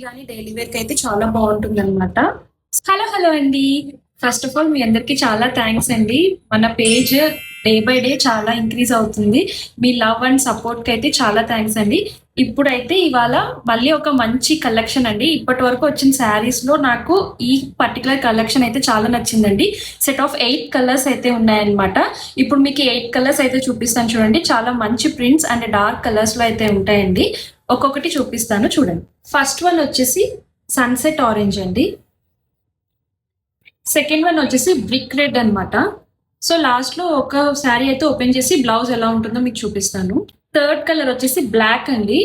కానీ daily wear కి అయితే చాలా బాగుంటుంది అనమాట. హలో అండి. ఫస్ట్ ఆఫ్ ఆల్ మీ అందరికి చాలా థ్యాంక్స్ అండి. మన పేజ్ డే బై డే చాలా ఇంక్రీజ్ అవుతుంది. మీ లవ్ అండ్ సపోర్ట్ కి అయితే చాలా థ్యాంక్స్ అండి. ఇప్పుడైతే ఇవాళ మళ్ళీ ఒక మంచి కలెక్షన్ అండి. ఇప్పటి వరకు వచ్చిన శారీస్ లో నాకు ఈ పర్టికులర్ కలెక్షన్ అయితే చాలా నచ్చిందండి. సెట్ ఆఫ్ 8 కలర్స్ అయితే ఉన్నాయన్నమాట. ఇప్పుడు మీకు 8 కలర్స్ అయితే చూపిస్తాను చూడండి. చాలా మంచి ప్రింట్స్ అండ్ డార్క్ కలర్స్ లో అయితే ఉంటాయండి. ఒక్కొక్కటి చూపిస్తాను చూడండి. ఫస్ట్ వన్ వచ్చేసి సన్సెట్ ఆరెంజ్ అండి. సెకండ్ వన్ వచ్చేసి బ్రిక్ రెడ్ అనమాట. సో లాస్ట్ లో ఒక శారీ అయితే ఓపెన్ చేసి బ్లౌజ్ ఎలా ఉంటుందో మీకు చూపిస్తాను. థర్డ్ కలర్ వచ్చేసి బ్లాక్ అండి.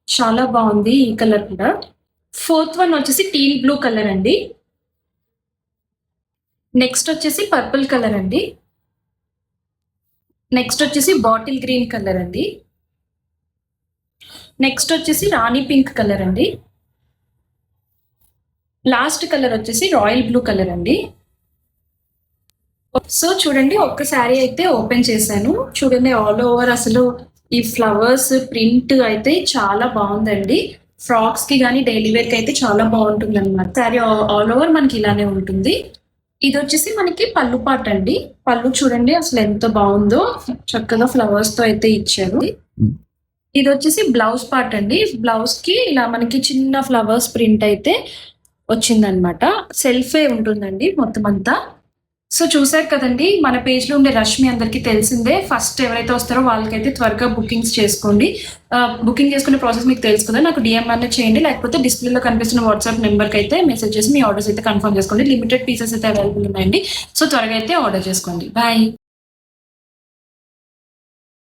చాలా బాగుంది ఈ కలర్ కూడా. ఫోర్త్ వన్ వచ్చేసి టీల్ బ్లూ కలర్ అండి. నెక్స్ట్ వచ్చేసి పర్పుల్ కలర్ అండి. నెక్స్ట్ వచ్చేసి బాటిల్ గ్రీన్ కలర్ అండి. నెక్స్ట్ వచ్చేసి రాణి పింక్ కలర్ అండి. లాస్ట్ కలర్ వచ్చేసి రాయల్ బ్లూ కలర్ అండి. సో చూడండి, ఒక్క శారీ అయితే ఓపెన్ చేశాను. చూడండి ఆల్ ఓవర్ అసలు ఈ ఫ్లవర్స్ ప్రింట్ అయితే చాలా బాగుందండి. ఫ్రాక్స్ కి కానీ డైలీ వేర్ కి అయితే చాలా బాగుంటుంది అనమాట. శారీ ఆల్ ఓవర్ మనకి ఇలానే ఉంటుంది. ఇది వచ్చేసి మనకి పళ్ళు పాట అండి. పళ్ళు చూడండి అసలు ఎంత బాగుందో, చక్కగా ఫ్లవర్స్ తో అయితే ఇచ్చారు. ఇది వచ్చేసి బ్లౌజ్ పార్ట్ అండి. బ్లౌజ్ కి ఇలా మనకి చిన్న ఫ్లవర్స్ ప్రింట్ అయితే వచ్చిందనమాట. సెల్ఫే ఉంటుందండి మొత్తం అంతా. సో చూసారు కదండి, మన పేజ్ లో ఉండే రష్ మీ అందరికీ తెలిసిందే. ఫస్ట్ ఎవరైతే వస్తారో వాళ్ళకైతే త్వరగా బుకింగ్స్ చేసుకోండి. బుకింగ్ చేసుకునే ప్రాసెస్ మీకు తెలుసు కదా. నాకు డిఎం అనేది చేయండి, లేకపోతే డిస్ప్లేలో కనిపిస్తున్న వాట్సాప్ నెంబర్కి అయితే మెసేజ్ చేసి మీ ఆర్డర్స్ అయితే కన్ఫర్మ్ చేసుకోండి. లిమిటెడ్ పీసెస్ అయితే అవైలబుల్ ఉన్నాయండి. సో త్వరగా అయితే ఆర్డర్ చేసుకోండి. బాయ్.